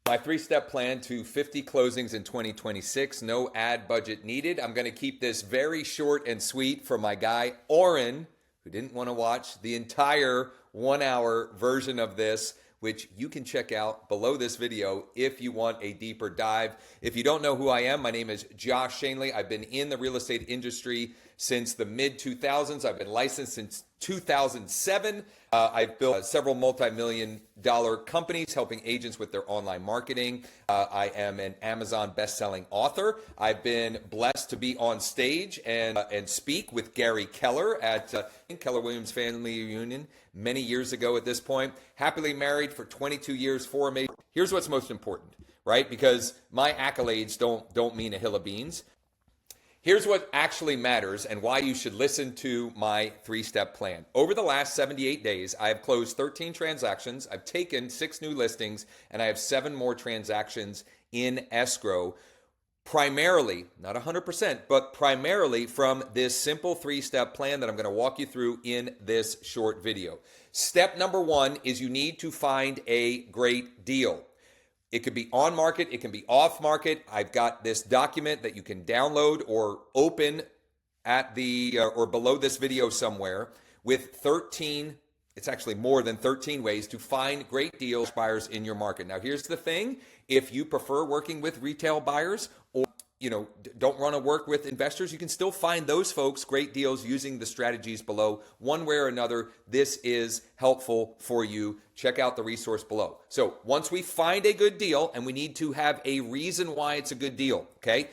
My three-step plan to 50 closings in 2026, no ad budget needed. I'm going to keep this very short and sweet for my guy, Oren, who didn't want to watch the entire 1 hour version of this, which you can check out below this video if you want a deeper dive. If you don't know who I am, my name is Josh Shanley. I've been in the real estate industry since the mid-2000s. I've been licensed since 2007. I've built several multi-million-dollar companies helping agents with their online marketing. I am an Amazon best-selling author. I've been blessed to be on stage and speak with Gary Keller at Keller Williams Family Reunion many years ago at this point. Happily married for 22 years, 4 amazing. Here's what's most important, right? Because my accolades don't mean a hill of beans. Here's what actually matters and why you should listen to my three-step plan. Over the last 78 days, I have closed 13 transactions, I've taken 6 new listings, and I have 7 more transactions in escrow, primarily, not 100%, but primarily from this simple three-step plan that I'm going to walk you through in this short video. Step number 1 is you need to find a great deal. It could be on market, it can be off market. I've got this document that you can download or open at the or below this video somewhere with 13, it's actually more than 13 ways to find great deals buyers in your market. Now here's the thing, if you prefer working with retail buyers or don't want to work with investors, you can still find those folks great deals using the strategies below. One way or another, this is helpful for you. Check out the resource below. So once we find a good deal, and we need to have a reason why it's a good deal, okay?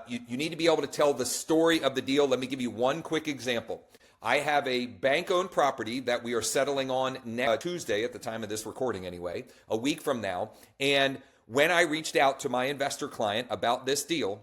You need to be able to tell the story of the deal. Let me give you one quick example. I have a bank-owned property that we are settling on next Tuesday, at the time of this recording anyway, a week from now, and when I reached out to my investor client about this deal,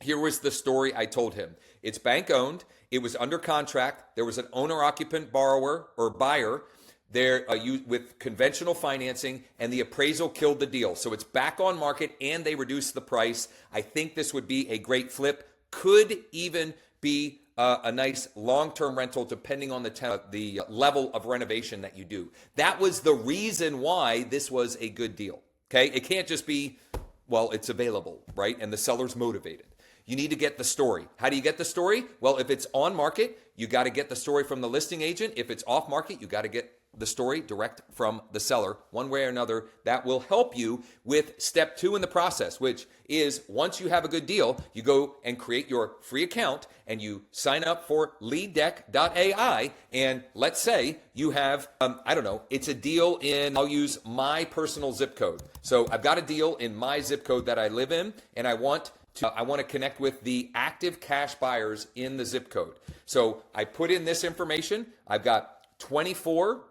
here was the story I told him. It's bank owned. It was under contract. There was an owner-occupant borrower or buyer there with conventional financing, and the appraisal killed the deal. So it's back on market, and they reduced the price. I think this would be a great flip. Could even be a nice long-term rental depending on the level of renovation that you do. That was the reason why this was a good deal. Okay, it can't just be, well, it's available, right? And the seller's motivated. You need to get the story. How do you get the story? Well, if it's on market, you got to get the story from the listing agent. If it's off market, you got to get the story direct from the seller. One way or another, that will help you with step 2 in the process, which is once you have a good deal, you go and create your free account and you sign up for leaddeck.ai. And let's say you have, I don't know, it's a deal in, I'll use my personal zip code. So I've got a deal in my zip code that I live in, and I want to connect with the active cash buyers in the zip code. So I put in this information. I've got 24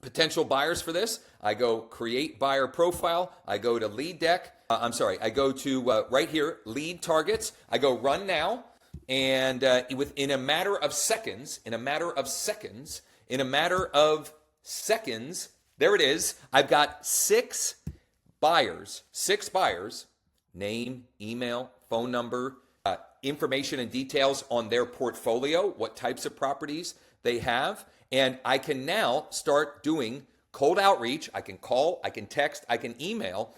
potential buyers for this. I go create buyer profile. I go to I go to right here, lead targets. I go run now. And in a matter of seconds, there it is. I've got 6 buyers, name, email, phone number, information and details on their portfolio, what types of properties they have. And I can now start doing cold outreach. I can call, I can text, I can email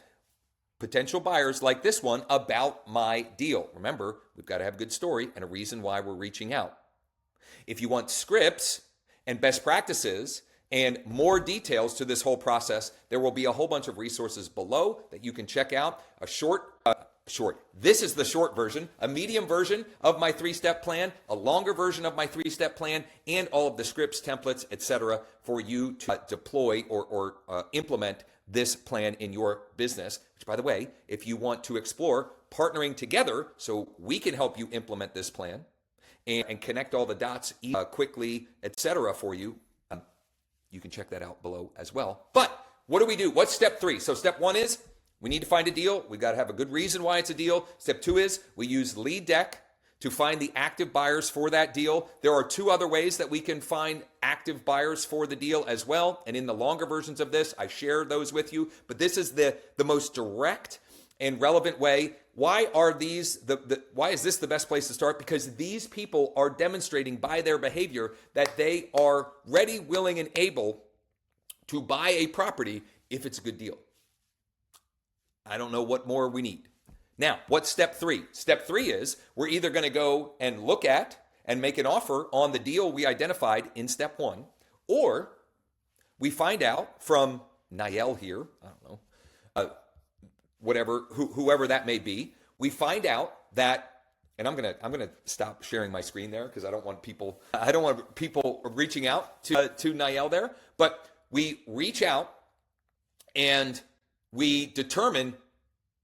potential buyers like this one about my deal. Remember, we've got to have a good story and a reason why we're reaching out. If you want scripts and best practices and more details to this whole process, there will be a whole bunch of resources below that you can check out. This is the short version, a medium version of my 3-step plan, a longer version of my 3-step plan, and all of the scripts, templates, etc. for you to deploy or implement this plan in your business. Which, by the way, if you want to explore partnering together so we can help you implement this plan and connect all the dots quickly, etc. for you, you can check that out below as well. But what do we do? What's step 3? So step 1 is we need to find a deal. We've got to have a good reason why it's a deal. Step 2 is we use LeadDeck to find the active buyers for that deal. There are 2 other ways that we can find active buyers for the deal as well. And in the longer versions of this, I share those with you. But this is the most direct and relevant way. Why is this the best place to start? Because these people are demonstrating by their behavior that they are ready, willing, and able to buy a property if it's a good deal. I don't know what more we need. Now, what's step three? Step three is we're either going to go and look at and make an offer on the deal we identified in step one, or we find out from Niall here, I don't know, whoever that may be, we find out that, and I'm gonna stop sharing my screen there because I don't want people reaching out to Niall there, but we reach out and we determine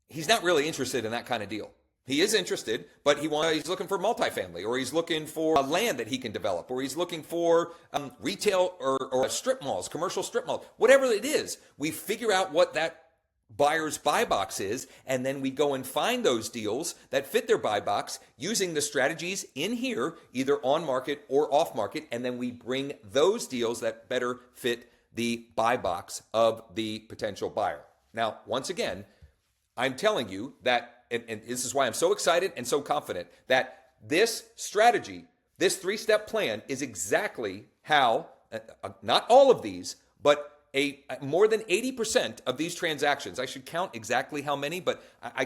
he's not really interested in that kind of deal. He is interested, but he's looking for multifamily, or he's looking for land that he can develop, or he's looking for retail or strip malls, commercial strip malls, whatever it is. We figure out what that buyer's buy box is, and then we go and find those deals that fit their buy box using the strategies in here, either on market or off market, and then we bring those deals that better fit the buy box of the potential buyer. Now, once again, I'm telling you that, and this is why I'm so excited and so confident that this strategy, this three-step plan is exactly how, not all of these, but more than 80% of these transactions, I should count exactly how many, but I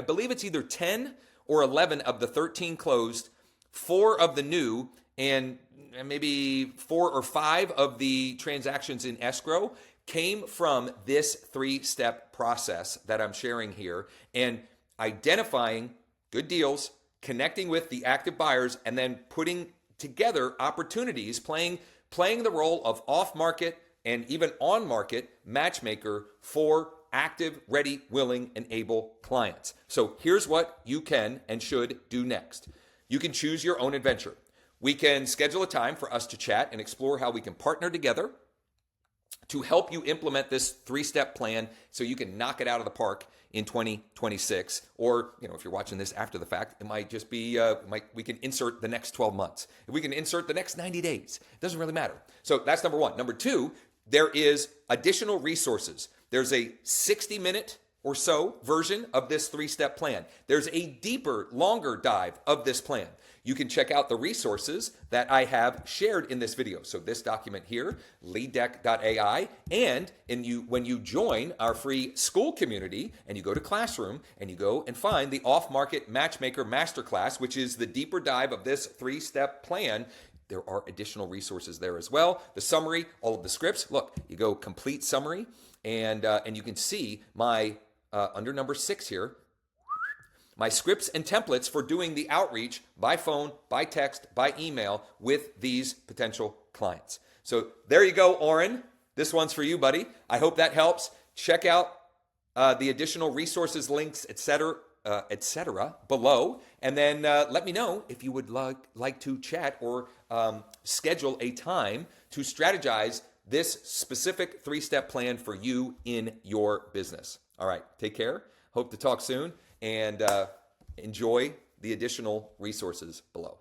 believe it's either 10 or 11 of the 13 closed, 4 of the new, and maybe 4 or 5 of the transactions in escrow came from this three-step process that I'm sharing here, and identifying good deals, connecting with the active buyers, and then putting together opportunities, playing the role of off-market and even on-market matchmaker for active, ready, willing, and able clients. So here's what you can and should do next. You can choose your own adventure. We can schedule a time for us to chat and explore how we can partner together to help you implement this three-step plan so you can knock it out of the park in 2026. Or, if you're watching this after the fact, it might just be, we can insert the next 12 months. If we can insert the next 90 days, it doesn't really matter. So that's number one. Number two, there is additional resources. There's a 60-minute or so version of this three-step plan. There's a deeper, longer dive of this plan. You can check out the resources that I have shared in this video. So this document here, leaddeck.ai, and when you join our free school community and you go to Classroom and you go and find the Off-Market Matchmaker Masterclass, which is the deeper dive of this three-step plan, there are additional resources there as well. The summary, all of the scripts. Look, you go complete summary, and you can see my, under number 6 here, my scripts and templates for doing the outreach by phone, by text, by email with these potential clients. So there you go, Oren. This one's for you, buddy. I hope that helps. Check out the additional resources, links, etc., below, and then let me know if you would like to chat or schedule a time to strategize this specific three-step plan for you in your business. All right, take care. Hope to talk soon, and enjoy the additional resources below.